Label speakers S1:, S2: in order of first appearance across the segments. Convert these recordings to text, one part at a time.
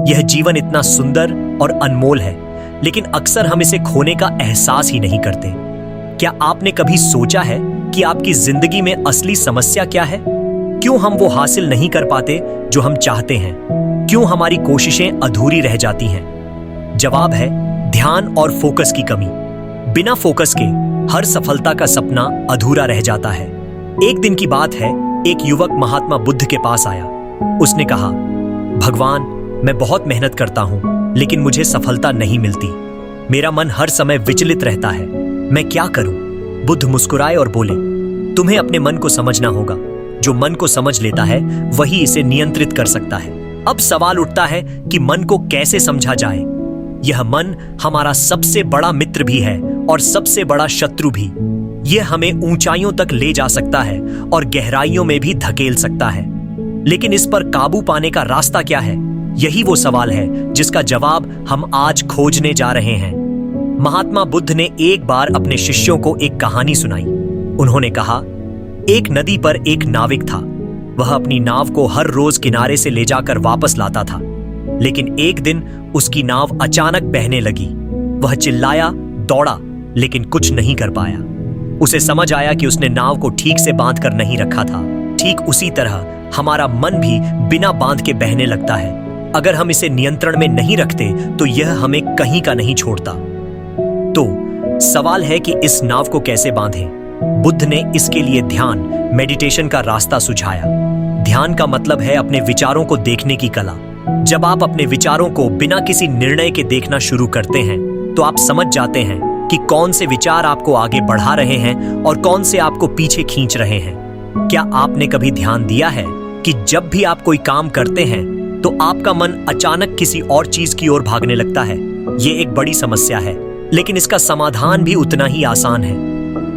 S1: यह जीवन इतना सुंदर और अनमोल है, लेकिन अक्सर हम इसे खोने का एहसास ही नहीं करते। क्या आपने कभी सोचा है कि आपकी जिंदगी में असली समस्या क्या है? क्यों हम वो हासिल नहीं कर पाते जो हम चाहते हैं? क्यों हमारी कोशिशें अधूरी रह जाती हैं? जवाब है ध्यान और फोकस की कमी। बिना फोकस के हर सफलता का सपना अधूरा रह जाता है। एक दिन की बात है, एक युवक महात्मा बुद्ध के पास आया। उसने कहा, भगवान, मैं बहुत मेहनत करता हूं, लेकिन मुझे सफलता नहीं मिलती। मेरा मन हर समय विचलित रहता है। मैं क्या करूं? बुद्ध मुस्कुराए और बोले, तुम्हें अपने मन को समझना होगा। जो मन को समझ लेता है वही इसे नियंत्रित कर सकता है। अब सवाल उठता है कि मन को कैसे समझा जाए। यह मन हमारा सबसे बड़ा मित्र भी है और सबसे बड़ा शत्रु भी। यह हमें ऊंचाइयों तक ले जा सकता है और गहराइयों में भी धकेल सकता है, लेकिन इस पर काबू पाने का रास्ता क्या है? यही वो सवाल है जिसका जवाब हम आज खोजने जा रहे हैं। महात्मा बुद्ध ने एक बार अपने शिष्यों को एक कहानी सुनाई। उन्होंने कहा, एक नदी पर एक नाविक था। वह अपनी नाव को हर रोज किनारे से ले जाकर वापस लाता था, लेकिन एक दिन उसकी नाव अचानक बहने लगी। वह चिल्लाया, दौड़ा, लेकिन कुछ नहीं कर पाया। उसे समझ आया कि उसने नाव को ठीक से बांध कर नहीं रखा था। ठीक उसी तरह हमारा मन भी बिना बांध के बहने लगता है। अगर हम इसे नियंत्रण में नहीं रखते तो यह हमें कहीं का नहीं छोड़ता। तो सवाल है कि इस नाव को कैसे बांधें? बुद्ध ने इसके लिए ध्यान, मेडिटेशन का रास्ता सुझाया। ध्यान का मतलब है अपने विचारों को देखने की कला। जब आप अपने विचारों को बिना किसी निर्णय के देखना शुरू करते हैं, तो आप समझ जाते हैं कि कौन से विचार आपको आगे बढ़ा रहे हैं और कौन से आपको पीछे खींच रहे हैं। क्या आपने कभी ध्यान दिया है कि जब भी आप कोई काम करते हैं तो आपका मन अचानक किसी और चीज की ओर भागने लगता है? ये एक बड़ी समस्या है, लेकिन इसका समाधान भी उतना ही आसान है।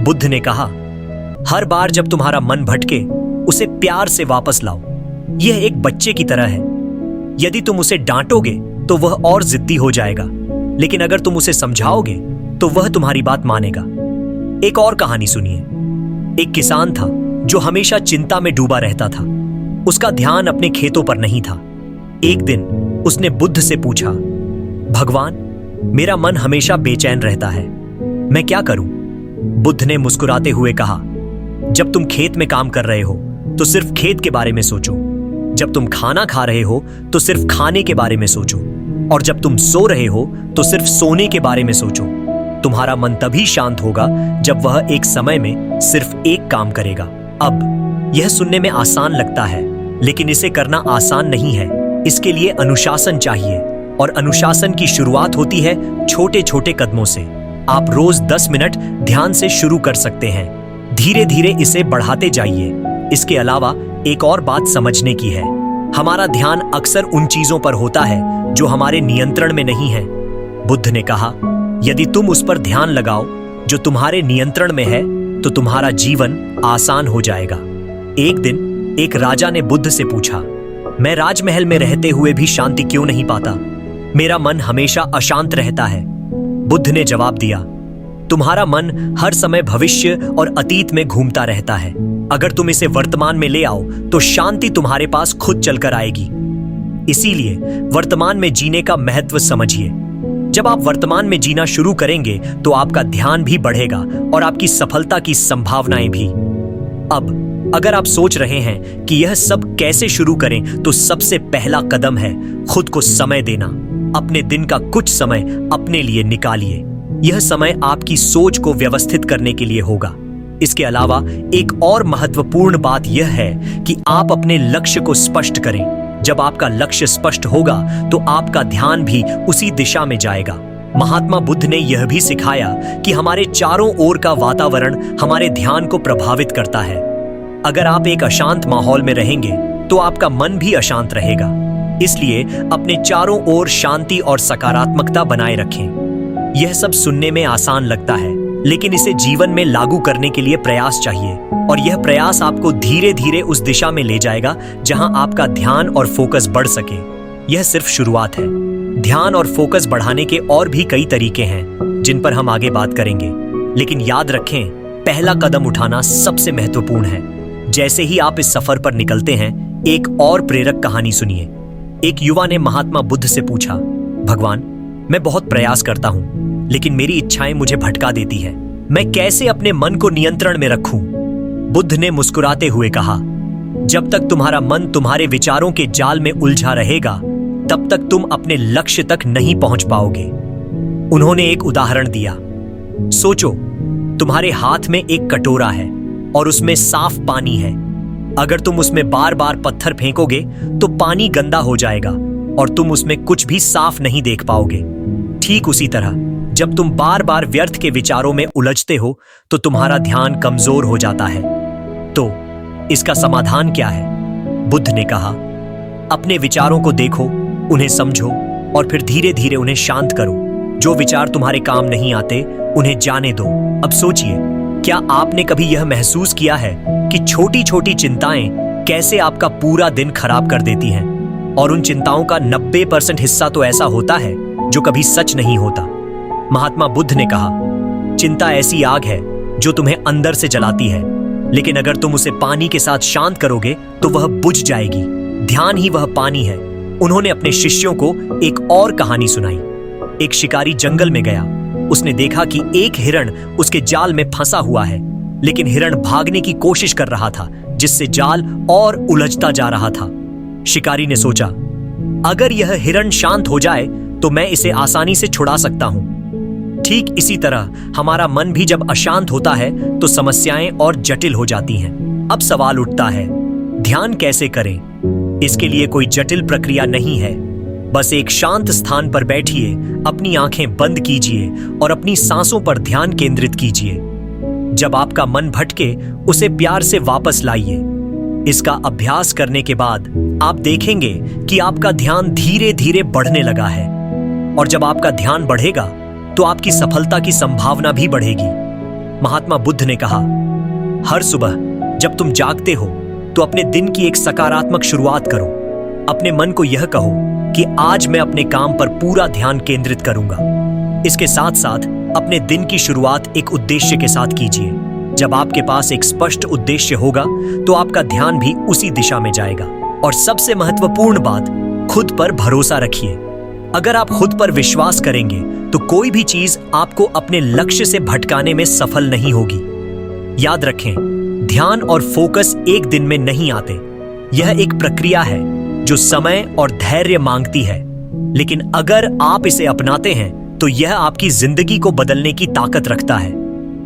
S1: बुद्ध ने कहा, हर बार जब तुम्हारा मन भटके, उसे प्यार से वापस लाओ। यह एक बच्चे की तरह है। यदि तुम उसे डांटोगे तो वह और जिद्दी हो जाएगा, लेकिन अगर तुम उसे समझाओगे तो वह तुम्हारी बात मानेगा। एक और कहानी सुनिए। एक किसान था जो हमेशा चिंता में डूबा रहता था। उसका ध्यान अपने खेतों पर नहीं था। एक दिन उसने बुद्ध से पूछा, भगवान, मेरा मन हमेशा बेचैन रहता है, मैं क्या करूं? बुद्ध ने मुस्कुराते हुए कहा, जब तुम खेत में काम कर रहे हो तो सिर्फ खेत के बारे में सोचो। जब तुम खाना खा रहे हो तो सिर्फ खाने के बारे में सोचो, और जब तुम सो रहे हो तो सिर्फ सोने के बारे में सोचो। तुम्हारा मन तभी शांत होगा जब वह एक समय में सिर्फ एक काम करेगा। अब यह सुनने में आसान लगता है, लेकिन इसे करना आसान नहीं है। इसके लिए अनुशासन चाहिए, और अनुशासन की शुरुआत होती है छोटे छोटे कदमों से। आप रोज 10 मिनट ध्यान से शुरू कर सकते हैं। धीरे धीरे इसे बढ़ाते जाइए। इसके अलावा एक और बात समझने की है, हमारा ध्यान अक्सर उन चीजों पर होता है जो हमारे नियंत्रण में नहीं है। बुद्ध ने कहा, यदि तुम उस पर ध्यान लगाओ जो तुम्हारे नियंत्रण में है, तो तुम्हारा जीवन आसान हो जाएगा। एक दिन एक राजा ने बुद्ध से पूछा, मैं राजमहल में रहते हुए भी शांति क्यों नहीं पाता? मेरा मन हमेशा अशांत रहता है। बुद्ध ने जवाब दिया, तुम्हारा मन हर समय भविष्य और अतीत में घूमता रहता है। अगर तुम इसे वर्तमान में ले आओ तो शांति तुम्हारे पास खुद चलकर आएगी। इसीलिए वर्तमान में जीने का महत्व समझिए। जब आप वर्तमान में जीना शुरू करेंगे तो आपका ध्यान भी बढ़ेगा और आपकी सफलता की संभावनाएं भी। अब अगर आप सोच रहे हैं कि यह सब कैसे शुरू करें, तो सबसे पहला कदम है खुद को समय देना। अपने दिन का कुछ समय अपने लिए निकालिए। यह समय आपकी सोच को व्यवस्थित करने के लिए होगा। इसके अलावा एक और महत्वपूर्ण बात यह है कि आप अपने लक्ष्य को स्पष्ट करें। जब आपका लक्ष्य स्पष्ट होगा तो आपका ध्यान भी उसी दिशा में जाएगा। महात्मा बुद्ध ने यह भी सिखाया कि हमारे चारों ओर का वातावरण हमारे ध्यान को प्रभावित करता है। अगर आप एक अशांत माहौल में रहेंगे तो आपका मन भी अशांत रहेगा। इसलिए अपने चारों ओर शांति और सकारात्मकता बनाए रखें। यह सब सुनने में आसान लगता है, लेकिन इसे जीवन में लागू करने के लिए प्रयास चाहिए, और यह प्रयास आपको धीरे धीरे उस दिशा में ले जाएगा जहां आपका ध्यान और फोकस बढ़ सके। यह सिर्फ शुरुआत है। ध्यान और फोकस बढ़ाने के और भी कई तरीके हैं जिन पर हम आगे बात करेंगे, लेकिन याद रखें, पहला कदम उठाना सबसे महत्वपूर्ण है। जैसे ही आप इस सफर पर निकलते हैं, एक और प्रेरक कहानी सुनिए। एक युवा ने महात्मा बुद्ध से पूछा, भगवान, मैं बहुत प्रयास करता हूं, लेकिन मेरी इच्छाएं मुझे भटका देती है। मैं कैसे अपने मन को नियंत्रण में रखूं? बुद्ध ने मुस्कुराते हुए कहा, जब तक तुम्हारा मन तुम्हारे विचारों के जाल में उलझा रहेगा, तब तक तुम अपने लक्ष्य तक नहीं पहुंच पाओगे। उन्होंने एक उदाहरण दिया। सोचो, तुम्हारे हाथ में एक कटोरा है और उसमें साफ पानी है। अगर तुम उसमें बार बार पत्थर फेंकोगे तो पानी गंदा हो जाएगा और तुम उसमें कुछ भी साफ नहीं देख पाओगे। ठीक उसी तरह जब तुम बार बार व्यर्थ के विचारों में उलझते हो तो तुम्हारा ध्यान कमजोर हो जाता है। तो इसका समाधान क्या है? बुद्ध ने कहा, अपने विचारों को देखो, उन्हें समझो और फिर धीरे धीरे उन्हें शांत करो। जो विचार तुम्हारे काम नहीं आते उन्हें जाने दो। अब सोचिए, क्या आपने कभी यह महसूस किया है कि छोटी छोटी चिंताएं कैसे आपका पूरा दिन खराब कर देती हैं? और उन चिंताओं का 90% हिस्सा तो ऐसा होता है जो कभी सच नहीं होता। महात्मा बुद्ध ने कहा, चिंता ऐसी आग है जो तुम्हें अंदर से जलाती है, लेकिन अगर तुम उसे पानी के साथ शांत करोगे तो वह बुझ जाएगी। ध्यान ही वह पानी है। उन्होंने अपने शिष्यों को एक और कहानी सुनाई। एक शिकारी जंगल में गया। उसने देखा कि एक हिरण उसके जाल में फंसा हुआ है, लेकिन हिरण भागने की कोशिश कर रहा था, जिससे जाल और उलझता जा रहा था। शिकारी ने सोचा, अगर यह हिरण शांत हो जाए तो मैं इसे आसानी से छुड़ा सकता हूं। ठीक इसी तरह हमारा मन भी जब अशांत होता है तो समस्याएं और जटिल हो जाती हैं। अब सवाल उठता है, ध्यान कैसे करें? इसके लिए कोई जटिल प्रक्रिया नहीं है। बस एक शांत स्थान पर बैठिए, अपनी आंखें बंद कीजिए और अपनी सांसों पर ध्यान केंद्रित कीजिए। जब आपका मन भटके, उसे प्यार से वापस लाइए। इसका अभ्यास करने के बाद आप देखेंगे कि आपका ध्यान धीरे धीरे बढ़ने लगा है। और जब आपका ध्यान बढ़ेगा तो आपकी सफलता की संभावना भी बढ़ेगी। महात्मा बुद्ध ने कहा, हर सुबह जब तुम जागते हो तो अपने दिन की एक सकारात्मक शुरुआत करो। अपने मन को यह कहो कि आज मैं अपने काम पर पूरा ध्यान केंद्रित करूंगा। इसके साथ साथ अपने दिन की शुरुआत एक उद्देश्य के साथ कीजिए। जब आपके पास एक स्पष्ट उद्देश्य होगा तो आपका ध्यान भी उसी दिशा में जाएगा। और सबसे महत्वपूर्ण बात, खुद पर भरोसा रखिए। अगर आप खुद पर विश्वास करेंगे तो कोई भी चीज आपको अपने लक्ष्य से भटकाने में सफल नहीं होगी। याद रखें, ध्यान और फोकस एक दिन में नहीं आते। यह एक प्रक्रिया है जो समय और धैर्य मांगती है, लेकिन अगर आप इसे अपनाते हैं तो यह आपकी जिंदगी को बदलने की ताकत रखता है।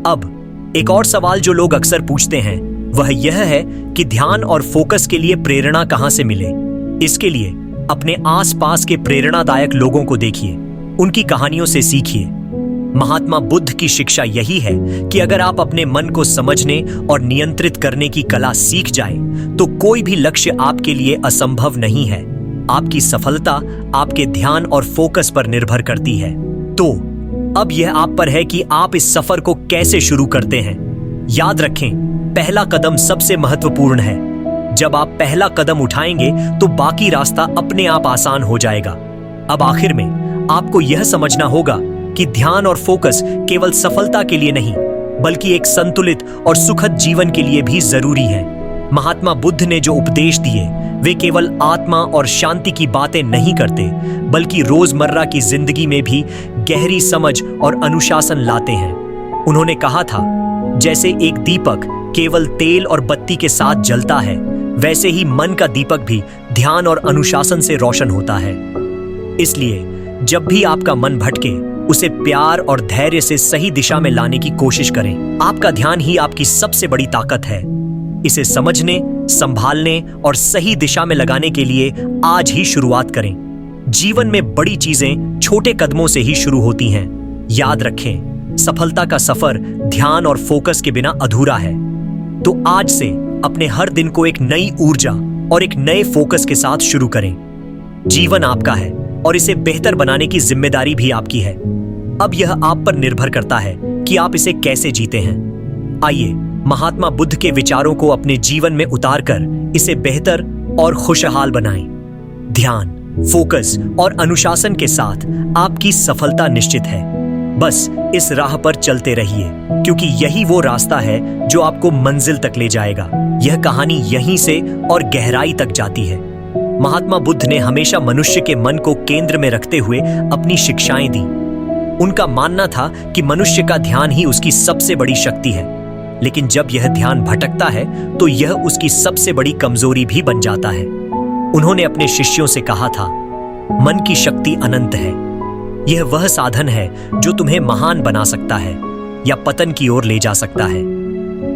S1: अब एक और सवाल जो लोग अक्सर पूछते हैं वह यह है कि ध्यान और फोकस के लिए प्रेरणा कहां से मिले। इसके लिए अपने आसपास के प्रेरणादायक लोगों को देखिए, उनकी कहानियों से सीखिए। महात्मा बुद्ध की शिक्षा यही है कि अगर आप अपने मन को समझने और नियंत्रित करने की कला सीख जाएं, तो कोई भी लक्ष्य आपके लिए असंभव नहीं है। आपकी सफलता आपके ध्यान और फोकस पर निर्भर करती है। तो अब यह आप पर है कि आप इस सफर को कैसे शुरू करते हैं। याद रखें, पहला कदम सबसे महत्वपूर्ण है। जब आप पहला कदम उठाएंगे तो बाकी रास्ता अपने आप आसान हो जाएगा। अब आखिर में आपको यह समझना होगा कि ध्यान और फोकस केवल सफलता के लिए नहीं, बल्कि एक संतुलित और सुखद जीवन के लिए भी जरूरी है। महात्मा बुद्ध ने जो उपदेश दिए वे केवल आत्मा और शांति की बातें नहीं करते, बल्कि रोजमर्रा की जिंदगी में भी गहरी समझ और अनुशासन लाते हैं। उन्होंने कहा था, जैसे एक दीपक केवल तेल और बत्ती के साथ जलता है, वैसे ही मन का दीपक भी ध्यान और अनुशासन से रोशन होता है। इसलिए जब भी आपका मन भटके, उसे प्यार और धैर्य से सही दिशा में लाने की कोशिश करें। आपका ध्यान ही आपकी सबसे बड़ी ताकत है। इसे समझने, संभालने और सही दिशा में लगाने के लिए आज ही शुरुआत करें। जीवन में बड़ी चीजें छोटे कदमों से ही शुरू होती हैं। याद रखें, सफलता का सफर ध्यान और फोकस के बिना अधूरा है। तो आज से अपने हर दिन को एक नई ऊर्जा और एक नए फोकस के साथ शुरू करें। जीवन आपका है और इसे बेहतर बनाने की जिम्मेदारी भी आपकी है। अब यह आप पर निर्भर करता है कि आप इसे कैसे जीते हैं। आइए महात्मा बुद्ध के विचारों को अपने जीवन में उतारकर इसे बेहतर और खुशहाल बनाएं। ध्यान, फोकस और अनुशासन के साथ आपकी सफलता निश्चित है। बस इस राह पर चलते रहिए, क्योंकि यही वो रास्ता है जो आपको मंजिल तक ले जाएगा। यह कहानी यहीं से और गहराई तक जाती है। महात्मा बुद्ध ने हमेशा मनुष्य के मन को केंद्र में रखते हुए अपनी शिक्षाएं दी। उनका मानना था कि मनुष्य का ध्यान ही उसकी सबसे बड़ी शक्ति है, लेकिन जब यह ध्यान भटकता है तो यह उसकी सबसे बड़ी कमजोरी भी बन जाता है। उन्होंने अपने शिष्यों से कहा था, मन की शक्ति अनंत है। यह वह साधन है जो तुम्हें महान बना सकता है या पतन की ओर ले जा सकता है।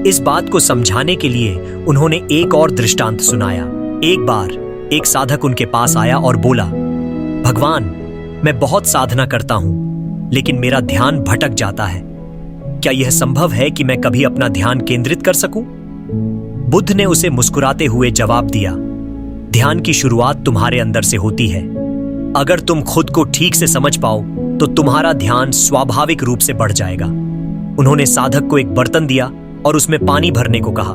S1: इस बात को समझाने के लिए उन्होंने एक और दृष्टांत सुनाया। एक बार एक साधक उनके पास आया और बोला, भगवान, मैं बहुत साधना करता हूं, लेकिन मेरा ध्यान भटक जाता है। क्या यह संभव है कि मैं कभी अपना ध्यान केंद्रित कर सकूं? बुद्ध ने उसे मुस्कुराते हुए जवाब दिया, ध्यान की शुरुआत तुम्हारे अंदर से होती है। अगर तुम खुद को ठीक से समझ पाओ तो तुम्हारा ध्यान स्वाभाविक रूप से बढ़ जाएगा। उन्होंने साधक को एक बर्तन दिया और उसमें पानी भरने को कहा,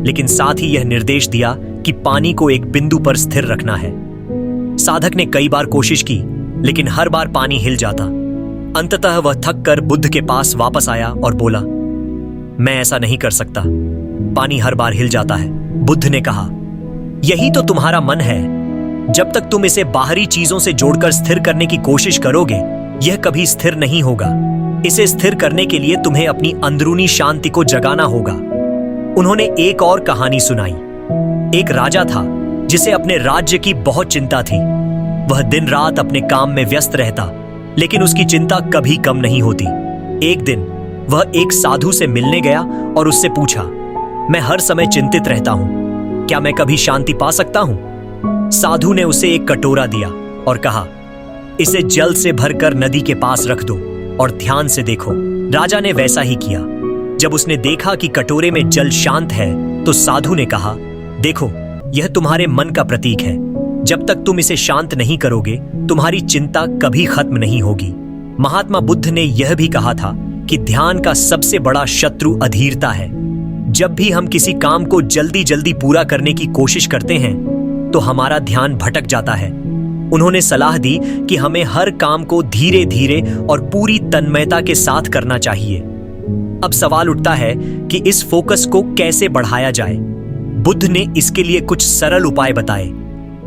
S1: लेकिन साथ ही यह निर्देश दिया कि पानी को एक बिंदु पर स्थिर रखना है। साधक ने कई बार कोशिश की, लेकिन हर बार पानी हिल जाता। अंततः वह थक कर बुद्ध के पास वापस आया और बोला, मैं ऐसा नहीं कर सकता, पानी हर बार हिल जाता है। बुद्ध ने कहा, यही तो तुम्हारा मन है। जब तक तुम इसे बाहरी चीजों से जोड़कर स्थिर करने की कोशिश करोगे, यह कभी स्थिर नहीं होगा। इसे स्थिर करने के लिए तुम्हें अपनी अंदरूनी शांति को जगाना होगा। उन्होंने एक और कहानी सुनाई। एक राजा था जिसे अपने राज्य की बहुत चिंता थी। वह दिन रात अपने काम में व्यस्त रहता, लेकिन उसकी चिंता कभी कम नहीं होती। एक दिन वह एक साधु से मिलने गया और उससे पूछा, मैं हर समय चिंतित रहता हूं, क्या मैं कभी शांति पा सकता हूं? साधु ने उसे एक कटोरा दिया और कहा, इसे जल से भरकर नदी के पास रख दो और ध्यान से देखो। राजा ने वैसा ही किया। जब उसने देखा कि कटोरे में जल शांत है, तो साधु ने कहा, देखो, यह तुम्हारे मन का प्रतीक है। जब तक तुम इसे शांत नहीं करोगे, तुम्हारी चिंता कभी खत्म नहीं होगी। महात्मा बुद्ध ने यह भी कहा था कि ध्यान का सबसे बड़ा शत्रु अधीरता है। जब भी हम किसी काम को जल्दी जल्दी पूरा करने की कोशिश करते हैं, तो हमारा ध्यान भटक जाता है। उन्होंने सलाह दी कि हमें हर काम को धीरे धीरे और पूरी तन्मयता के साथ करना चाहिए। अब सवाल उठता है कि इस फोकस को कैसे बढ़ाया जाए। बुद्ध ने इसके लिए कुछ सरल उपाय बताए।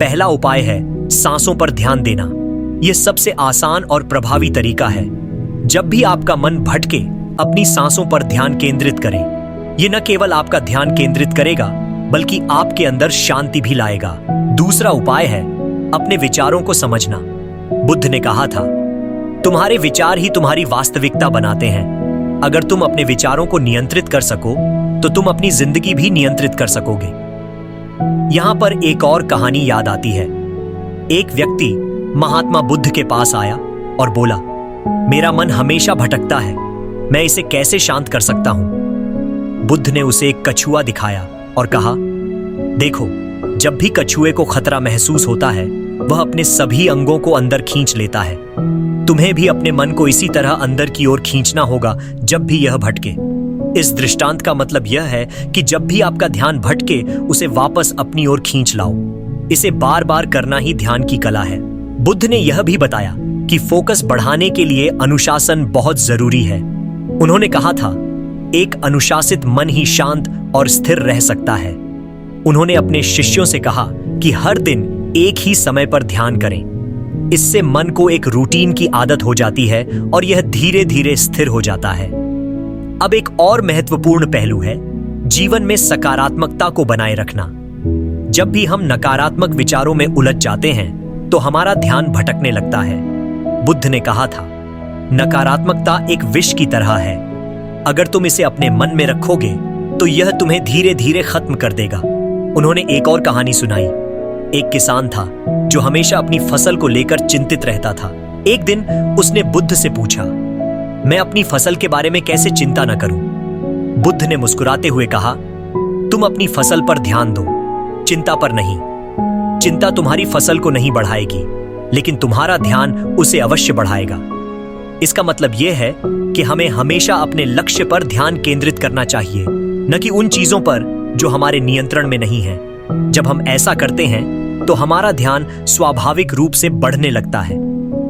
S1: पहला उपाय है सांसों पर ध्यान देना। यह सबसे आसान और प्रभावी तरीका है। जब भी आपका मन भटके, अपनी सांसों पर ध्यान केंद्रित करें। यह न केवल आपका ध्यान केंद्रित करेगा, बल्कि आपके अंदर शांति भी लाएगा। दूसरा उपाय है अपने विचारों को समझना। बुद्ध ने कहा था, तुम्हारे विचार ही तुम्हारी वास्तविकता बनाते हैं। अगर तुम अपने विचारों को नियंत्रित कर सको, तो तुम अपनी जिंदगी भी नियंत्रित कर सकोगे। यहां पर एक और कहानी याद आती है। एक व्यक्ति महात्मा बुद्ध के पास आया और बोला, मेरा मन हमेशा भटकता है, मैं इसे कैसे शांत कर सकता हूं? बुद्ध ने उसे एक कछुआ दिखाया और कहा, देखो, जब भी कछुए को खतरा महसूस होता है, वह अपने सभी अंगों को अंदर खींच लेता है। तुम्हें भी अपने मन को इसी तरह अंदर की ओर खींचना होगा जब भी यह भटके। इस दृष्टांत का मतलब यह है कि जब भी आपका ध्यान भटके, उसे वापस अपनी ओर खींच लाओ। इसे बार बार करना ही ध्यान की कला है। बुद्ध ने यह भी बताया कि फोकस बढ़ाने के लिए अनुशासन बहुत जरूरी है। उन्होंने कहा था, एक अनुशासित मन ही शांत और स्थिर रह सकता है। उन्होंने अपने शिष्यों से कहा कि हर दिन एक ही समय पर ध्यान करें। इससे मन को एक रूटीन की आदत हो जाती है और यह धीरे धीरे स्थिर हो जाता है। अब एक और महत्वपूर्ण पहलू है जीवन में सकारात्मकता को बनाए रखना। जब भी हम नकारात्मक विचारों में उलझ जाते हैं, तो हमारा ध्यान भटकने लगता है। बुद्ध ने कहा था, नकारात्मकता एक विष की तरह है। अगर तुम इसे अपने मन में रखोगे, तो यह तुम्हें धीरे धीरे खत्म कर देगा। उन्होंने एक और कहानी सुनाई। एक किसान था जो हमेशा अपनी फसल को लेकर चिंतित रहता था। एक दिन उसने बुद्ध से पूछा, मैं अपनी फसल के बारे में कैसे चिंता न करूं? बुद्ध ने मुस्कुराते हुए कहा, तुम अपनी फसल पर ध्यान दो, चिंता पर नहीं। चिंता तुम्हारी फसल को नहीं बढ़ाएगी, लेकिन तुम्हारा ध्यान उसे अवश्य बढ़ाएगा। इसका मतलब यह है कि हमें हमेशा अपने लक्ष्य पर ध्यान केंद्रित करना चाहिए, न कि उन चीजों पर जो हमारे नियंत्रण में नहीं है। जब हम ऐसा करते हैं, तो हमारा ध्यान स्वाभाविक रूप से बढ़ने लगता है।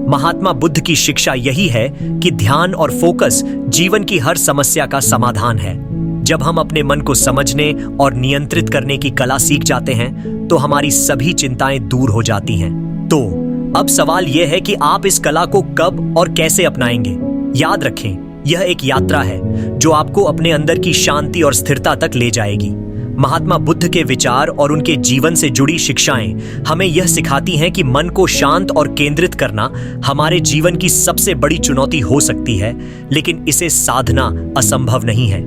S1: महात्मा बुद्ध की शिक्षा यही है कि ध्यान और फोकस जीवन की हर समस्या का समाधान है। जब हम अपने मन को समझने और नियंत्रित करने की कला सीख जाते हैं तो हमारी सभी चिंताएं दूर हो जाती हैं। तो अब सवाल यह है कि आप इस कला को कब और कैसे अपनाएंगे। याद रखें, यह एक यात्रा है जो आपको अपने अंदर की शांति और स्थिरता तक ले जाएगी। महात्मा बुद्ध के विचार और उनके जीवन से जुड़ी शिक्षाएं हमें यह सिखाती हैं कि मन को शांत और केंद्रित करना हमारे जीवन की सबसे बड़ी चुनौती हो सकती है, लेकिन इसे साधना असंभव नहीं है।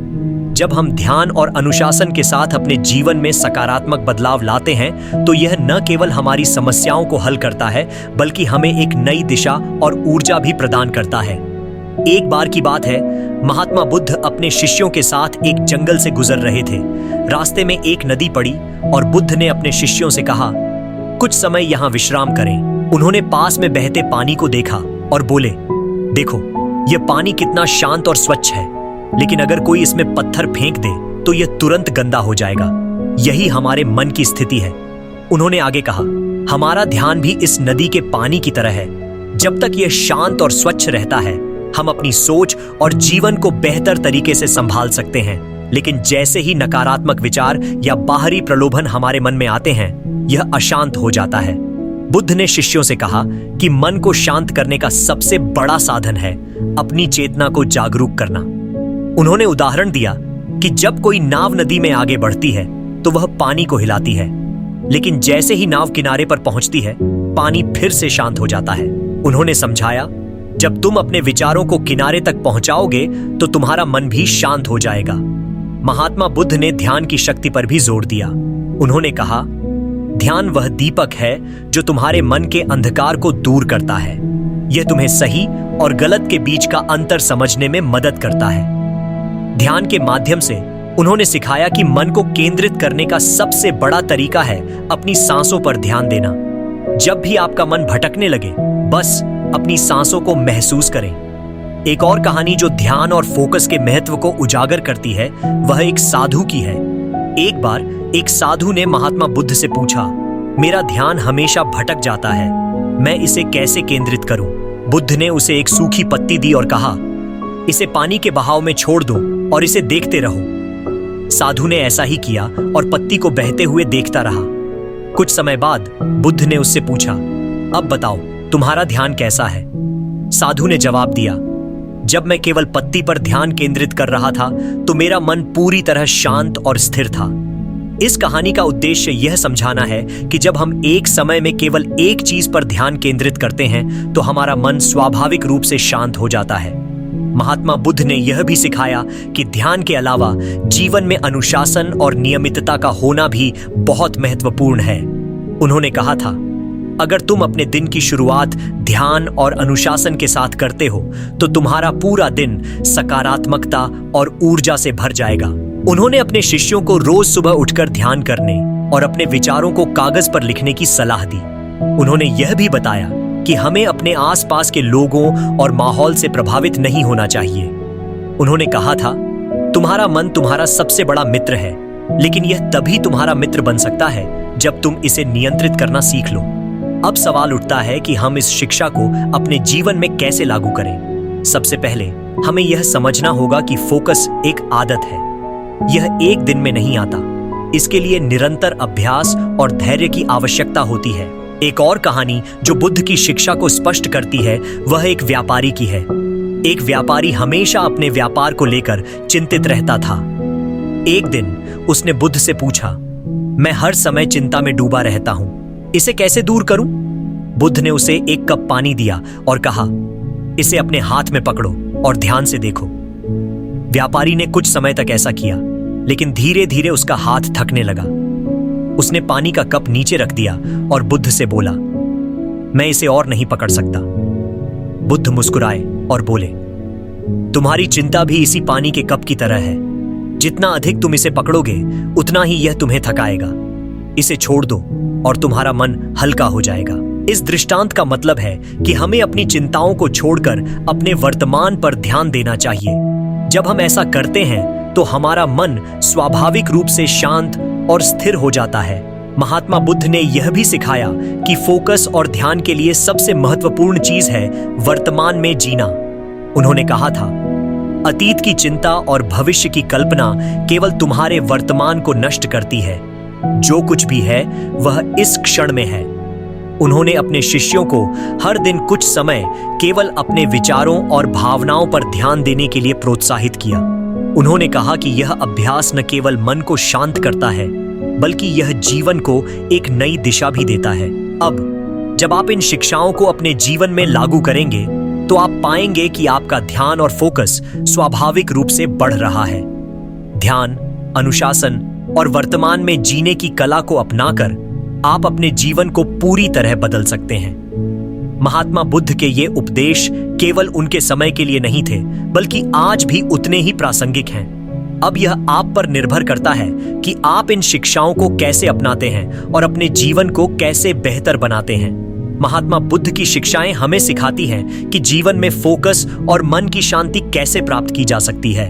S1: जब हम ध्यान और अनुशासन के साथ अपने जीवन में सकारात्मक बदलाव लाते हैं तो यह न केवल हमारी समस्याओं को हल करता है, बल्कि हमें एक नई दिशा और ऊर्जा भी प्रदान करता है। एक बार की बात है, महात्मा बुद्ध अपने शिष्यों के साथ एक जंगल से गुजर रहे थे। रास्ते में एक नदी पड़ी और बुद्ध ने अपने शिष्यों से कहा, कुछ समय यहाँ विश्राम करें। उन्होंने पास में बहते पानी को देखा और बोले, देखो, यह पानी कितना शांत और स्वच्छ है, लेकिन अगर कोई इसमें पत्थर फेंक दे तो यह तुरंत गंदा हो जाएगा। यही हमारे मन की स्थिति है। उन्होंने आगे कहा, हमारा ध्यान भी इस नदी के पानी की तरह है। जब तक यह शांत और स्वच्छ रहता है, हम अपनी सोच और जीवन को बेहतर तरीके से संभाल सकते हैं। लेकिन जैसे ही नकारात्मक विचार या बाहरी प्रलोभन हमारे मन में आते हैं, यह अशांत हो जाता है। बुद्ध ने शिष्यों से कहा कि मन को शांत करने का सबसे बड़ा साधन है अपनी चेतना को जागरूक करना। उन्होंने उदाहरण दिया कि जब कोई नाव नदी में आगे बढ़ती है तो वह पानी को हिलाती है, लेकिन जैसे ही नाव किनारे पर पहुंचती है, पानी फिर से शांत हो जाता है। उन्होंने समझाया, जब तुम अपने विचारों को किनारे तक पहुंचाओगे तो तुम्हारा मन भी शांत हो जाएगा। महात्मा बुद्ध ने ध्यान की शक्ति पर भी जोर दिया। उन्होंने कहा, ध्यान वह दीपक है जो तुम्हारे मन के अंधकार को दूर करता है। यह तुम्हें सही और गलत के बीच का अंतर समझने में मदद करता है। ध्यान के माध्यम से उन्होंने सिखाया कि मन को केंद्रित करने का सबसे बड़ा तरीका है अपनी सांसों पर ध्यान देना। जब भी आपका मन भटकने लगे, बस अपनी सांसों को महसूस करें। एक और कहानी जो ध्यान और फोकस के महत्व को उजागर करती है, वह एक साधु की है। एक बार एक साधु ने महात्मा बुद्ध से पूछा, मेरा ध्यान हमेशा भटक जाता है, मैं इसे कैसे केंद्रित करूं? बुद्ध ने उसे एक सूखी पत्ती दी और कहा, इसे पानी के बहाव में छोड़ दो और इसे देखते रहो। साधु ने ऐसा ही किया और पत्ती को बहते हुए देखता रहा। कुछ समय बाद बुद्ध ने उससे पूछा, अब बताओ तुम्हारा ध्यान कैसा है? साधु ने जवाब दिया, जब मैं केवल पत्ती पर ध्यान केंद्रित कर रहा था तो मेरा मन पूरी तरह शांत और स्थिर था। इस कहानी का उद्देश्य यह समझाना है कि जब हम एक समय में केवल एक चीज पर ध्यान केंद्रित करते हैं तो हमारा मन स्वाभाविक रूप से शांत हो जाता है। महात्मा बुद्ध ने यह भी सिखाया कि ध्यान के अलावा जीवन में अनुशासन और नियमितता का होना भी बहुत महत्वपूर्ण है। उन्होंने कहा था, अगर तुम अपने दिन की शुरुआत ध्यान और अनुशासन के साथ करते हो तो तुम्हारा पूरा दिन सकारात्मकता और ऊर्जा से भर जाएगा। उन्होंने अपने शिष्यों को रोज सुबह उठकर ध्यान करने और अपने विचारों को कागज पर लिखने की सलाह दी। उन्होंने यह भी बताया कि हमें अपने आसपास के लोगों और माहौल से प्रभावित नहीं होना चाहिए। उन्होंने कहा था, तुम्हारा मन तुम्हारा सबसे बड़ा मित्र है, लेकिन यह तभी तुम्हारा मित्र बन सकता है जब तुम इसे नियंत्रित करना सीख लो। अब सवाल उठता है कि हम इस शिक्षा को अपने जीवन में कैसे लागू करें। सबसे पहले हमें यह समझना होगा कि फोकस एक आदत है। यह एक दिन में नहीं आता। इसके लिए निरंतर अभ्यास और धैर्य की आवश्यकता होती है। एक और कहानी जो बुद्ध की शिक्षा को स्पष्ट करती है, वह एक व्यापारी की है। एक व्यापारी हमेशा अपने व्यापार को लेकर चिंतित रहता था। एक दिन उसने बुद्ध से पूछा, मैं हर समय चिंता में डूबा रहता हूं, इसे कैसे दूर करूं? बुद्ध ने उसे एक कप पानी दिया और कहा, इसे अपने हाथ में पकड़ो और ध्यान से देखो। व्यापारी ने कुछ समय तक ऐसा किया, लेकिन धीरे धीरे उसका हाथ थकने लगा। उसने पानी का कप नीचे रख दिया और बुद्ध से बोला, मैं इसे और नहीं पकड़ सकता। बुद्ध मुस्कुराए और बोले, तुम्हारी चिंता भी इसी पानी के कप की तरह है। जितना अधिक तुम इसे पकड़ोगे, उतना ही यह तुम्हें थकाएगा। इसे छोड़ दो और तुम्हारा मन हल्का हो जाएगा। इस दृष्टांत का मतलब है कि हमें अपनी चिंताओं को छोड़कर अपने वर्तमान पर ध्यान देना चाहिए। जब हम ऐसा करते हैं तो हमारा मन स्वाभाविक रूप से शांत और स्थिर हो जाता है। महात्मा बुद्ध ने यह भी सिखाया कि फोकस और ध्यान के लिए सबसे महत्वपूर्ण चीज है वर्तमान में जीना। उन्होंने कहा था, अतीत की चिंता और भविष्य की कल्पना केवल तुम्हारे वर्तमान को नष्ट करती है। जो कुछ भी है वह इस क्षण में है। उन्होंने अपने शिष्यों को हर दिन कुछ समय केवल अपने विचारों और भावनाओं पर ध्यान देने के लिए प्रोत्साहित किया। उन्होंने कहा कि यह अभ्यास न केवल मन को शांत करता है, बल्कि यह जीवन को एक नई दिशा भी देता है। अब जब आप इन शिक्षाओं को अपने जीवन में लागू करेंगे, तो आप पाएंगे कि आपका ध्यान और फोकस स्वाभाविक रूप से बढ़ रहा है। ध्यान, अनुशासन और वर्तमान में जीने की कला को अपनाकर आप अपने जीवन को पूरी तरह बदल सकते हैं। महात्मा बुद्ध के ये उपदेश केवल उनके समय के लिए नहीं थे, बल्कि आज भी उतने ही प्रासंगिक हैं। अब यह आप पर निर्भर करता है कि आप इन शिक्षाओं को कैसे अपनाते हैं और अपने जीवन को कैसे बेहतर बनाते हैं। महात्मा बुद्ध की शिक्षाएं हमें सिखाती हैं कि जीवन में फोकस और मन की शांति कैसे प्राप्त की जा सकती है।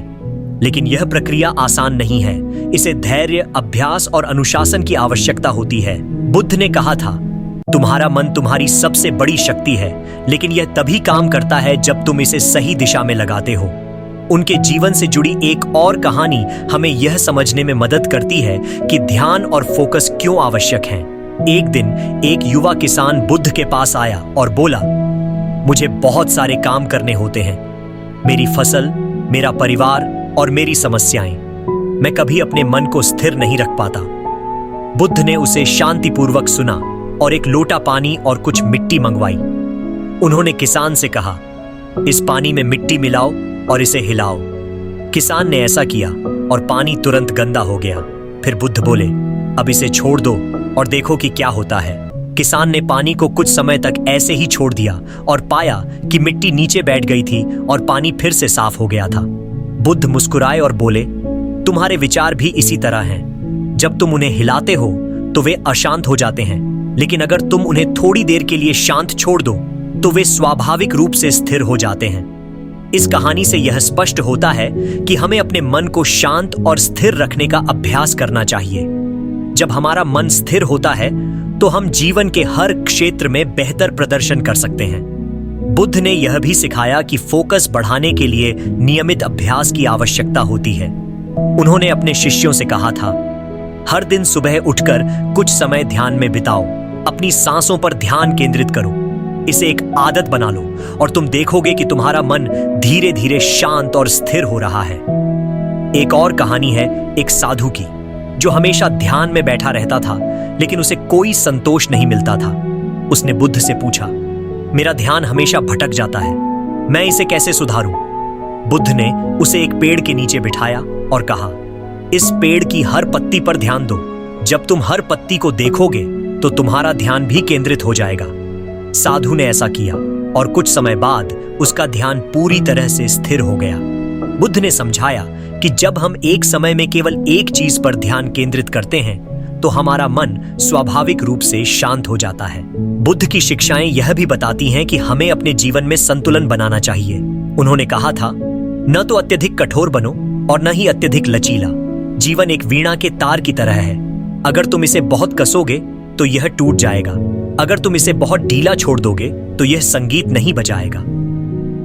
S1: लेकिन यह प्रक्रिया आसान नहीं है। इसे धैर्य, अभ्यास और अनुशासन की आवश्यकता होती है। बुद्ध ने कहा था, तुम्हारा मन तुम्हारी सबसे बड़ी शक्ति है, लेकिन यह तभी काम करता है जब तुम इसे सही दिशा में लगाते हो। उनके जीवन से जुड़ी एक और कहानी हमें यह समझने में मदद करती है कि ध्यान और फोकस क्यों आवश्यक हैं। एक दिन एक युवा किसान बुद्ध के पास आया और बोला, मुझे बहुत सारे काम करने होते हैं। मेरी फसल, मेरा परिवार और मेरी समस्याएं। मैं कभी अपने मन को स्थिर नहीं रख पाता। बुद्ध ने उसे शांतिपूर्वक सुना और एक लोटा पानी और कुछ मिट्टी मंगवाई। उन्होंने किसान से कहा, इस पानी में मिट्टी मिलाओ और इसे हिलाओ। किसान ने ऐसा किया और पानी तुरंत गंदा हो गया। फिर बुद्ध बोले, अब इसे छोड़ दो और देखो कि क्या होता है। किसान ने पानी को कुछ समय तक ऐसे ही छोड़ दिया और पाया कि मिट्टी नीचे बैठ गई थी और पानी फिर से साफ हो गया था। बुद्ध मुस्कुराए और बोले, तुम्हारे विचार भी इसी तरह हैं। जब तुम उन्हें हिलाते हो तो वे अशांत हो जाते हैं, लेकिन अगर तुम उन्हें थोड़ी देर के लिए शांत छोड़ दो तो वे स्वाभाविक रूप से स्थिर हो जाते हैं। इस कहानी से यह स्पष्ट होता है कि हमें अपने मन को शांत और स्थिर रखने का अभ्यास करना चाहिए। जब हमारा मन स्थिर होता है तो हम जीवन के हर क्षेत्र में बेहतर प्रदर्शन कर सकते हैं। बुद्ध ने यह भी सिखाया कि फोकस बढ़ाने के लिए नियमित अभ्यास की आवश्यकता होती है। उन्होंने अपने शिष्यों से कहा था, हर दिन सुबह उठकर कुछ समय ध्यान में बिताओ। अपनी सांसों पर ध्यान केंद्रित करो। इसे एक आदत बना लो और तुम देखोगे कि तुम्हारा मन धीरे धीरे शांत और स्थिर हो रहा है। एक और कहानी है एक साधु की, जो हमेशा ध्यान में बैठा रहता था, लेकिन उसे कोई संतोष नहीं मिलता था। उसने बुद्ध से पूछा, मेरा ध्यान हमेशा भटक जाता है, मैं इसे कैसे सुधारूं? बुद्ध ने उसे एक पेड़ के नीचे बिठाया और कहा, इस पेड़ की हर पत्ती पर ध्यान दो। जब तुम हर पत्ती को देखोगे तो तुम्हारा ध्यान भी केंद्रित हो जाएगा। साधु ने ऐसा किया और कुछ समय बाद उसका ध्यान पूरी तरह से स्थिर हो गया। बुद्ध ने समझाया कि जब हम एक समय में केवल एक चीज पर ध्यान केंद्रित करते हैं तो हमारा मन स्वाभाविक रूप से शांत हो जाता है। बुद्ध की शिक्षाएं यह भी बताती हैं कि हमें अपने जीवन में संतुलन बनाना चाहिए। उन्होंने कहा था, न तो अत्यधिक कठोर बनो और न ही अत्यधिक लचीला। जीवन एक वीणा के तार की तरह है। अगर तुम इसे बहुत कसोगे तो यह टूट जाएगा। अगर तुम इसे बहुत ढीला छोड़ दोगे तो यह संगीत नहीं बजाएगा।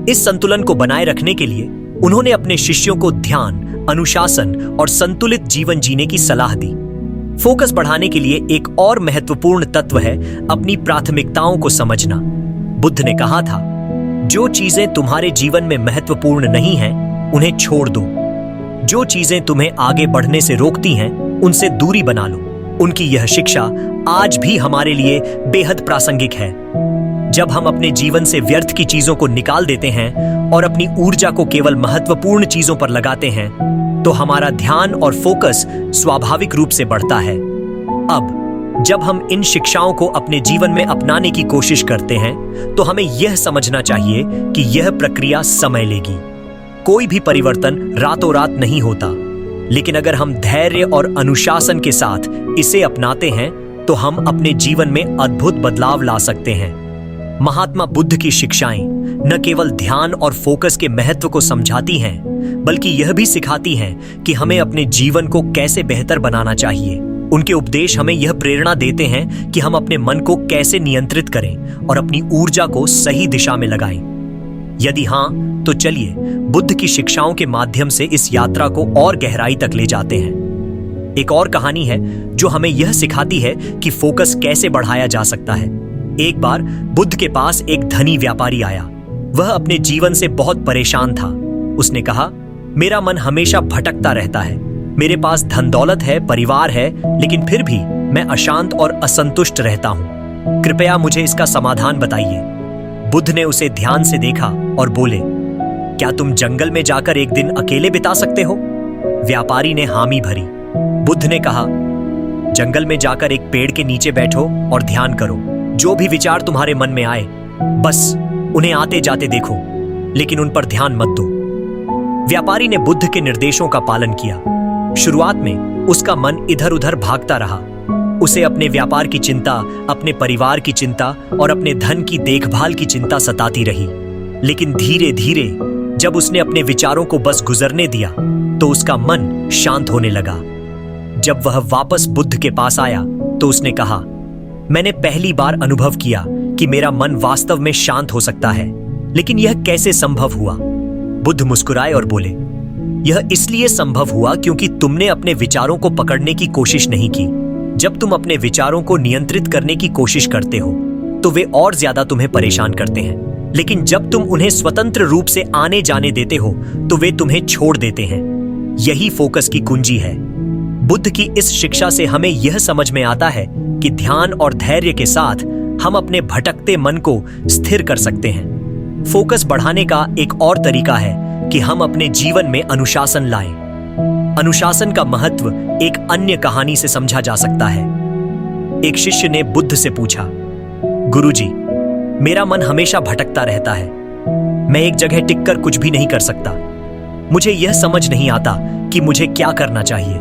S1: इस संतुलन को बनाए रखने के लिए उन्होंने अपने शिष्यों को ध्यान, अनुशासन और संतुलित जीवन जीने की सलाह दी। फोकस बढ़ाने के लिए एक और महत्वपूर्ण तत्व है अपनी प्राथमिकताओं को समझना। बुद्ध ने कहा था, जो चीजें तुम्हारे जीवन में महत्वपूर्ण नहीं हैं, उन्हें छोड़ दो। जो चीजें तुम्हें आगे बढ़ने से रोकती हैं, उनसे दूरी बना लो। उनकी यह शिक्षा आज भी हमारे लिए बेहद प्रासंगिक है। जब हम अपने जीवन से व्यर्थ की चीजों को निकाल देते हैं और अपनी ऊर्जा को केवल महत्वपूर्ण चीजों पर लगाते हैं, तो हमारा ध्यान और फोकस स्वाभाविक रूप से बढ़ता है। अब जब हम इन शिक्षाओं को अपने जीवन में अपनाने की कोशिश करते हैं, तो हमें यह समझना चाहिए कि यह प्रक्रिया समय लेगी। कोई भी परिवर्तन रातों रात नहीं होता, लेकिन अगर हम धैर्य और अनुशासन के साथ इसे अपनाते हैं तो हम अपने जीवन में अद्भुत बदलाव ला सकते हैं। महात्मा बुद्ध की शिक्षाएं न केवल ध्यान और फोकस के महत्व को समझाती हैं, बल्कि यह भी सिखाती हैं कि हमें अपने जीवन को कैसे बेहतर बनाना चाहिए। उनके उपदेश हमें यह प्रेरणा देते हैं कि हम अपने मन को कैसे नियंत्रित करें और अपनी ऊर्जा को सही दिशा में लगाएं। यदि हाँ, तो चलिए बुद्ध की शिक्षाओं के माध्यम से इस यात्रा को और गहराई तक ले जाते हैं। एक और कहानी है जो हमें यह सिखाती है कि फोकस कैसे बढ़ाया जा सकता है। एक बार बुद्ध के पास एक धनी व्यापारी आया। वह अपने जीवन से बहुत परेशान था। उसने कहा, मेरा मन हमेशा भटकता रहता है। मेरे पास धन दौलत है, परिवार है, लेकिन फिर भी मैं अशांत और असंतुष्ट रहता हूं। कृपया मुझे इसका समाधान बताइए। बुद्ध ने उसे ध्यान से देखा और बोले, क्या तुम जंगल में जाकर एक दिन अकेले बिता सकते हो? व्यापारी ने हामी भरी। बुद्ध ने कहा, जंगल में जाकर एक पेड़ के नीचे बैठो और ध्यान करो। जो भी विचार तुम्हारे मन में आए, बस उन्हें आते जाते देखो, लेकिन उन पर ध्यान मत दो। व्यापारी ने बुद्ध के निर्देशों का पालन किया। शुरुआत में उसका मन इधर उधर भागता रहा। उसे अपने व्यापार की चिंता, अपने परिवार की चिंता और अपने धन की देखभाल की चिंता सताती रही। लेकिन धीरे धीरे जब उसने अपने विचारों को बस गुजरने दिया, तो उसका मन शांत होने लगा। जब वह वापस बुद्ध के पास आया, तो उसने कहा, मैंने पहली बार अनुभव किया कि मेरा मन वास्तव में शांत हो सकता है, लेकिन यह कैसे संभव हुआ? बुद्ध मुस्कुराए और बोले, यह इसलिए संभव हुआ क्योंकि तुमने अपने विचारों को पकड़ने की कोशिश नहीं की। जब तुम अपने विचारों को नियंत्रित करने की कोशिश करते हो, तो वे और ज्यादा तुम्हें परेशान करते हैं। लेकिन जब तुम उन्हें स्वतंत्र रूप से आने जाने देते हो, तो वे तुम्हें छोड़ देते हैं। यही फोकस की कुंजी है। बुद्ध की इस शिक्षा से हमें यह समझ में आता है कि ध्यान और धैर्य के साथ हम अपने भटकते मन को स्थिर कर सकते हैं। फोकस बढ़ाने का एक और तरीका है कि हम अपने जीवन में अनुशासन लाएं। अनुशासन का महत्व एक अन्य कहानी से समझा जा सकता है। एक शिष्य ने बुद्ध से पूछा, गुरुजी, मेरा मन हमेशा भटकता रहता है। मैं एक जगह टिककर कुछ भी नहीं कर सकता। मुझे यह समझ नहीं आता कि मुझे क्या करना चाहिए।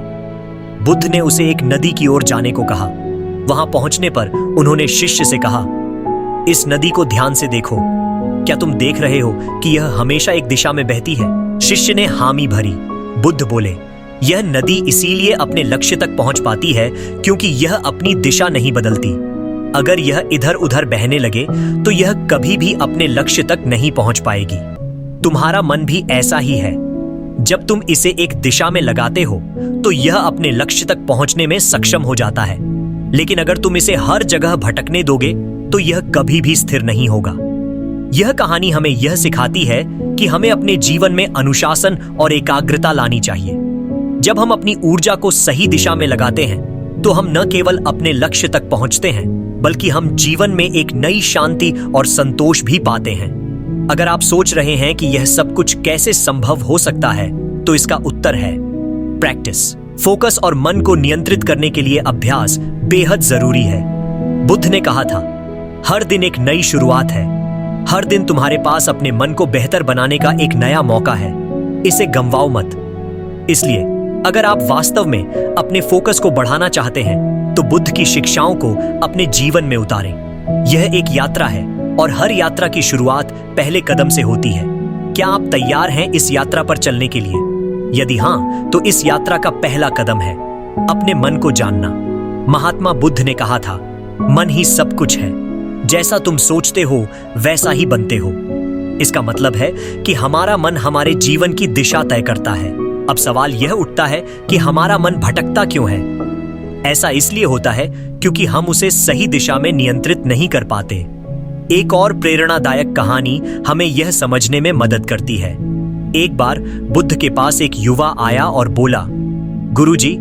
S1: बुद्ध ने उसे एक नदी की ओर जाने को कहा। वहां पहुंचने पर उन्होंने शिष्य से कहा, इस नदी को ध्यान से देखो। क्या तुम देख रहे हो कि यह हमेशा एक दिशा में बहती है? शिष्य ने हामी भरी। बुद्ध बोले, यह नदी इसीलिए अपने लक्ष्य तक पहुंच पाती है क्योंकि यह अपनी दिशा नहीं बदलती। अगर यह इधर उधर बहने लगे तो यह कभी भी अपने लक्ष्य तक नहीं पहुंच पाएगी। तुम्हारा मन भी ऐसा ही है। जब तुम इसे एक दिशा में लगाते हो तो यह अपने लक्ष्य तक पहुंचने में सक्षम हो जाता है, लेकिन अगर तुम इसे हर जगह भटकने दोगे तो यह कभी भी स्थिर नहीं होगा। यह कहानी हमें यह सिखाती है कि हमें अपने जीवन में अनुशासन और एकाग्रता लानी चाहिए। जब हम अपनी ऊर्जा को सही दिशा में लगाते हैं, तो हम न केवल अपने लक्ष्य तक पहुंचते हैं, बल्कि हम जीवन में एक नई शांति और संतोष भी पाते हैं। अगर आप सोच रहे हैं कि यह सब कुछ कैसे संभव हो सकता है, तो इसका उत्तर है प्रैक्टिस। फोकस और मन को नियंत्रित करने के लिए अभ्यास बेहद जरूरी है। बुद्ध ने कहा था, हर दिन एक नई शुरुआत है। हर दिन तुम्हारे पास अपने मन को बेहतर बनाने का एक नया मौका है। इसे गंवाओ मत। इसलिए अगर आप वास्तव में अपने फोकस को बढ़ाना चाहते हैं, तो बुद्ध की शिक्षाओं को अपने जीवन में उतारें। यह एक यात्रा है और हर यात्रा की शुरुआत पहले कदम से होती है। क्या आप तैयार हैं इस यात्रा पर चलने के लिए? यदि हाँ, तो इस यात्रा का पहला कदम है अपने मन को जानना। महात्मा बुद्ध ने कहा था, मन ही सब कुछ है। जैसा तुम सोचते हो वैसा ही बनते हो। इसका मतलब है कि हमारा मन हमारे जीवन की दिशा तय करता है। अब सवाल यह उठता है कि हमारा मन भटकता क्यों है? ऐसा इसलिए होता है क्योंकि हम उसे सही दिशा में नियंत्रित नहीं कर पाते। एक और प्रेरणादायक कहानी हमें यह समझने में मदद करती है। एक बार बुद्ध के पास एक युवा आया और बोला, गुरुजी,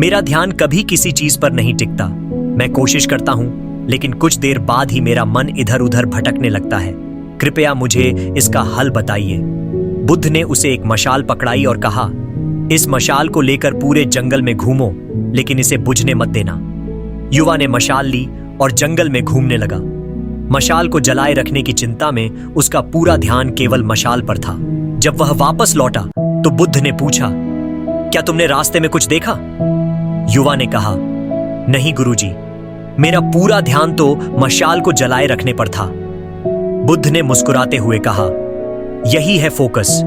S1: मेरा ध्यान कभी किसी चीज पर नहीं टिकता। मैं कोशिश करता हूं, लेकिन कुछ देर बाद ही मेरा मन इधर उधर भटकने लगता है। कृपया मुझे इसका हल बताइए। बुद्ध ने उसे एक मशाल पकड़ाई और कहा, इस मशाल को लेकर पूरे जंगल में घूमो, लेकिन इसे बुझने मत देना। युवा ने मशाल ली और जंगल में घूमने लगा। मशाल को जलाए रखने की चिंता में उसका पूरा ध्यान केवल मशाल पर था। जब वह वापस लौटा तो बुद्ध ने पूछा, क्या तुमने रास्ते में कुछ देखा? युवा ने कहा, नहीं गुरुजी, मेरा पूरा ध्यान तो मशाल को जलाए रखने पर था। बुद्ध ने मुस्कुराते हुए कहा, यही है फोकस।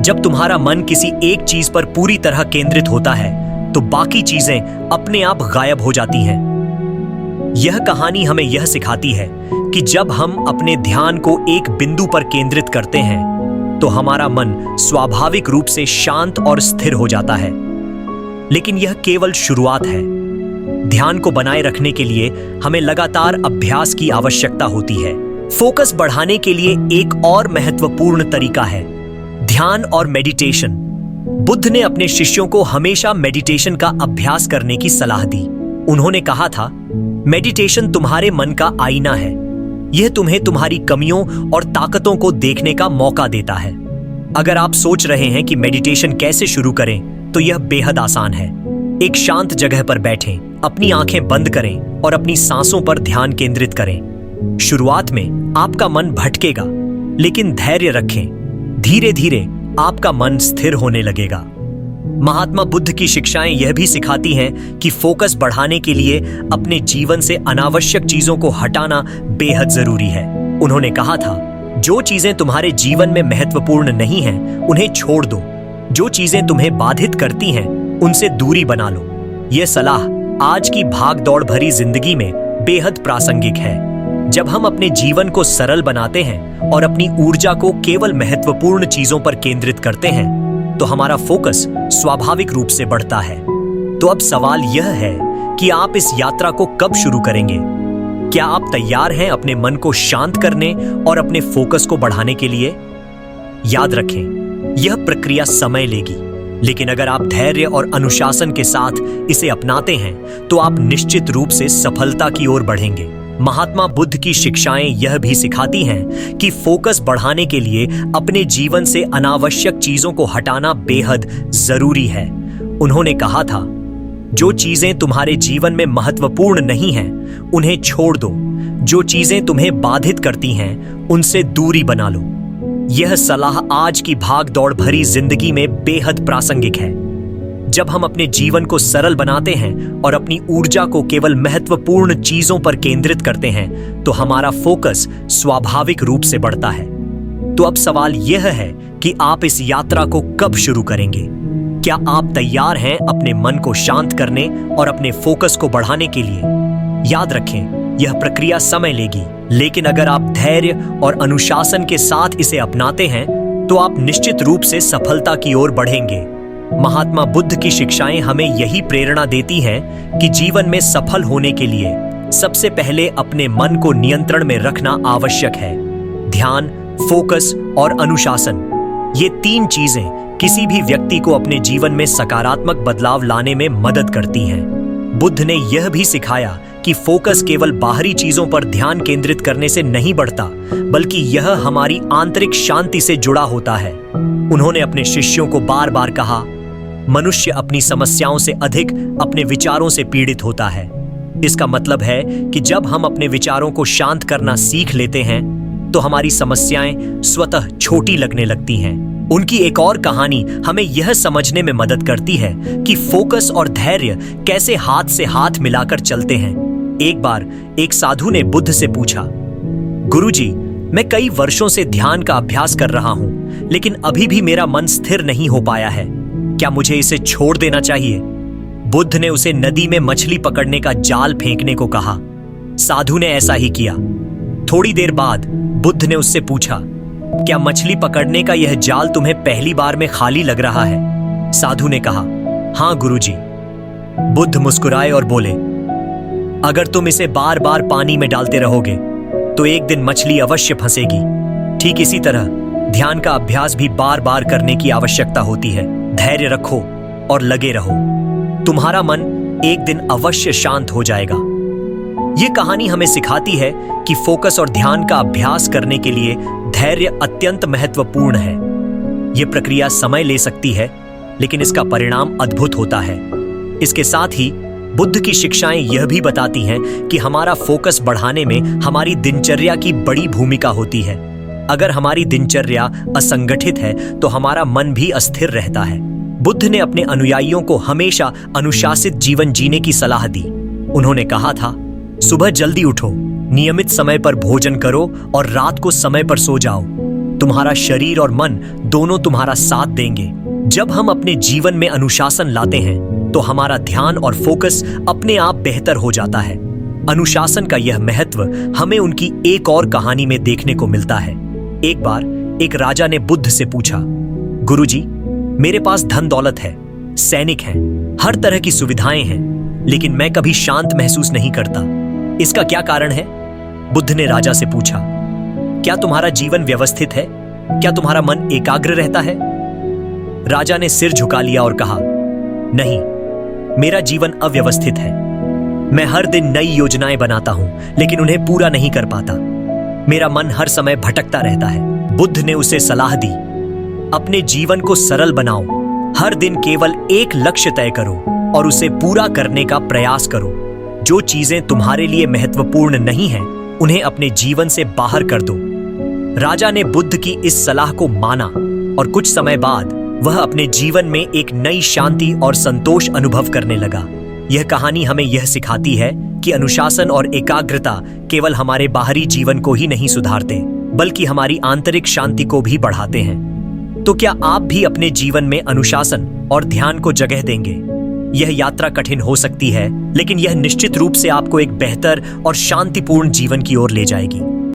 S1: जब तुम्हारा मन किसी एक चीज पर पूरी तरह केंद्रित होता है, तो बाकी चीजें अपने आप गायब हो जाती हैं। यह कहानी हमें यह सिखाती है कि जब हम अपने ध्यान को एक बिंदु पर केंद्रित करते हैं तो हमारा मन स्वाभाविक रूप से शांत और स्थिर हो जाता है। लेकिन यह केवल शुरुआत है। ध्यान को बनाए रखने के लिए हमें लगातार अभ्यास की आवश्यकता होती है। फोकस बढ़ाने के लिए एक और महत्वपूर्ण तरीका है ध्यान और मेडिटेशन। बुद्ध ने अपने शिष्यों को हमेशा मेडिटेशन का अभ्यास करने की सलाह दी। उन्होंने कहा था, मेडिटेशन तुम्हारे मन का आईना है। यह तुम्हें तुम्हारी कमियों और ताकतों को देखने का मौका देता है। अगर आप सोच रहे हैं कि मेडिटेशन कैसे शुरू करें, तो यह बेहद आसान है। एक शांत जगह पर बैठें, अपनी आंखें बंद करें और अपनी सांसों पर ध्यान केंद्रित करें। शुरुआत में आपका मन भटकेगा, लेकिन धैर्य रखें। धीरे धीरे आपका मन स्थिर होने लगेगा। महात्मा बुद्ध की शिक्षाएं यह भी सिखाती हैं कि फोकस बढ़ाने के लिए अपने जीवन से अनावश्यक चीजों को हटाना बेहद जरूरी है। उन्होंने कहा था, जो चीजें तुम्हारे जीवन में महत्वपूर्ण नहीं हैं, उन्हें छोड़ दो। जो चीजें तुम्हें बाधित करती हैं, उनसे दूरी बना लो। यह सलाह आज की भाग-दौड़ भरी जिंदगी में बेहद प्रासंगिक है। जब हम अपने जीवन को सरल बनाते हैं और अपनी ऊर्जा को केवल महत्वपूर्ण चीजों पर केंद्रित करते हैं, तो हमारा फोकस स्वाभाविक रूप से बढ़ता है। तो अब सवाल यह है कि आप इस यात्रा को कब शुरू करेंगे? क्या आप तैयार हैं अपने मन को शांत करने और अपने फोकस को बढ़ाने के लिए? याद रखें, यह प्रक्रिया समय लेगी, लेकिन अगर आप धैर्य और अनुशासन के साथ इसे अपनाते हैं, तो आप निश्चित रूप से सफलता की ओर बढ़ेंगे। महात्मा बुद्ध की शिक्षाएं यह भी सिखाती हैं कि फोकस बढ़ाने के लिए अपने जीवन से अनावश्यक चीजों को हटाना बेहद जरूरी है। उन्होंने कहा था, जो चीजें तुम्हारे जीवन में महत्वपूर्ण नहीं हैं, उन्हें छोड़ दो। जो चीजें तुम्हें बाधित करती हैं, उनसे दूरी बना लो। यह सलाह आज की भाग-दौड़ भरी जिंदगी में बेहद प्रासंगिक है। जब हम अपने जीवन को सरल बनाते हैं और अपनी ऊर्जा को केवल महत्वपूर्ण चीजों पर केंद्रित करते हैं, तो हमारा फोकस स्वाभाविक रूप से बढ़ता है। तो अब सवाल यह है कि आप इस यात्रा को कब शुरू करेंगे? क्या आप तैयार हैं अपने मन को शांत करने और अपने फोकस को बढ़ाने के लिए? याद रखें, यह प्रक्रिया समय लेगी, लेकिन अगर आप धैर्य और अनुशासन के साथ इसे अपनाते हैं, तो आप निश्चित रूप से सफलता की ओर बढ़ेंगे। महात्मा बुद्ध की शिक्षाएं हमें यही प्रेरणा देती हैं कि जीवन में सफल होने के लिए सबसे पहले अपने मन को नियंत्रण में रखना आवश्यक है। ध्यान, फोकस और अनुशासन, ये तीन चीजें किसी भी व्यक्ति को अपने जीवन में सकारात्मक बदलाव लाने में मदद करती हैं। बुद्ध ने यह भी सिखाया कि फोकस केवल बाहरी चीजों पर ध्यान केंद्रित करने से नहीं बढ़ता, बल्कि यह हमारी आंतरिक शांति से जुड़ा होता है। उन्होंने अपने शिष्यों को बार बार कहा, मनुष्य अपनी समस्याओं से अधिक अपने विचारों से पीड़ित होता है। इसका मतलब है कि जब हम अपने विचारों को शांत करना सीख लेते हैं, तो हमारी समस्याएं स्वतः छोटी लगने लगती हैं। उनकी एक और कहानी हमें यह समझने में मदद करती है कि फोकस और धैर्य कैसे हाथ से हाथ मिलाकर चलते हैं। एक बार एक साधु ने बुद्ध से पूछा, गुरुजी, मैं कई वर्षों से ध्यान का अभ्यास कर रहा हूं, लेकिन अभी भी मेरा मन स्थिर नहीं हो पाया है। क्या मुझे इसे छोड़ देना चाहिए? बुद्ध ने उसे नदी में मछली पकड़ने का जाल फेंकने को कहा। साधु ने ऐसा ही किया। थोड़ी देर बाद बुद्ध ने उससे पूछा, क्या मछली पकड़ने का यह जाल तुम्हें पहली बार में खाली लग रहा है? साधु ने कहा, हाँ गुरुजी। बुद्ध मुस्कुराए और बोले, अगर तुम इसे बार बार पानी में डालते रहोगे, तो एक दिन मछली अवश्य फंसेगी। ठीक इसी तरह ध्यान का अभ्यास भी बार बार करने की आवश्यकता होती है। धैर्य रखो और लगे रहो, तुम्हारा मन एक दिन अवश्य शांत हो जाएगा। यह कहानी हमें सिखाती है कि फोकस और ध्यान का अभ्यास करने के लिए धैर्य अत्यंत महत्वपूर्ण है। यह प्रक्रिया समय ले सकती है, लेकिन इसका परिणाम अद्भुत होता है। इसके साथ ही बुद्ध की शिक्षाएं यह भी बताती हैं कि हमारा फोकस बढ़ाने में हमारी दिनचर्या की बड़ी भूमिका होती है। अगर हमारी दिनचर्या असंगठित है, तो हमारा मन भी अस्थिर रहता है। बुद्ध ने अपने अनुयायियों को हमेशा अनुशासित जीवन जीने की सलाह दी। उन्होंने कहा था, सुबह जल्दी उठो, नियमित समय पर भोजन करो और रात को समय पर सो जाओ। तुम्हारा शरीर और मन दोनों तुम्हारा साथ देंगे। जब हम अपने जीवन में अनुशासन लाते हैं, तो हमारा ध्यान और फोकस अपने आप बेहतर हो जाता है। अनुशासन का यह महत्व हमें उनकी एक और कहानी में देखने को मिलता है। एक बार एक राजा ने बुद्ध से पूछा, गुरुजी, मेरे पास धन दौलत है, सैनिक हैं, हर तरह की सुविधाएं हैं, लेकिन मैं कभी शांत महसूस नहीं करता। इसका क्या कारण है? बुद्ध ने राजा से पूछा, क्या तुम्हारा जीवन व्यवस्थित है? क्या तुम्हारा मन एकाग्र रहता है? राजा ने सिर झुका लिया और कहा, नहीं, मेरा जीवन अव्यवस्थित है। मैं हर दिन नई योजनाएं बनाता हूं, लेकिन उन्हें पूरा नहीं कर पाता। मेरा मन हर समय भटकता रहता है। बुद्ध ने उसे सलाह दी, अपने जीवन को सरल बनाओ, हर दिन केवल एक लक्ष्य तय करो और उसे पूरा करने का प्रयास करो। जो चीजें तुम्हारे लिए महत्वपूर्ण नहीं हैं, उन्हें अपने जीवन से बाहर कर दो। राजा ने बुद्ध की इस सलाह को माना और कुछ समय बाद वह अपने जीवन में एक नई शांति और संतोष अनुभव करने लगा। यह कहानी हमें यह सिखाती है कि अनुशासन और एकाग्रता केवल हमारे बाहरी जीवन को ही नहीं सुधारते, बल्कि हमारी आंतरिक शांति को भी बढ़ाते हैं। तो क्या आप भी अपने जीवन में अनुशासन और ध्यान को जगह देंगे? यह यात्रा कठिन हो सकती है, लेकिन यह निश्चित रूप से आपको एक बेहतर और शांतिपूर्ण जीवन की ओर ले जाएगी।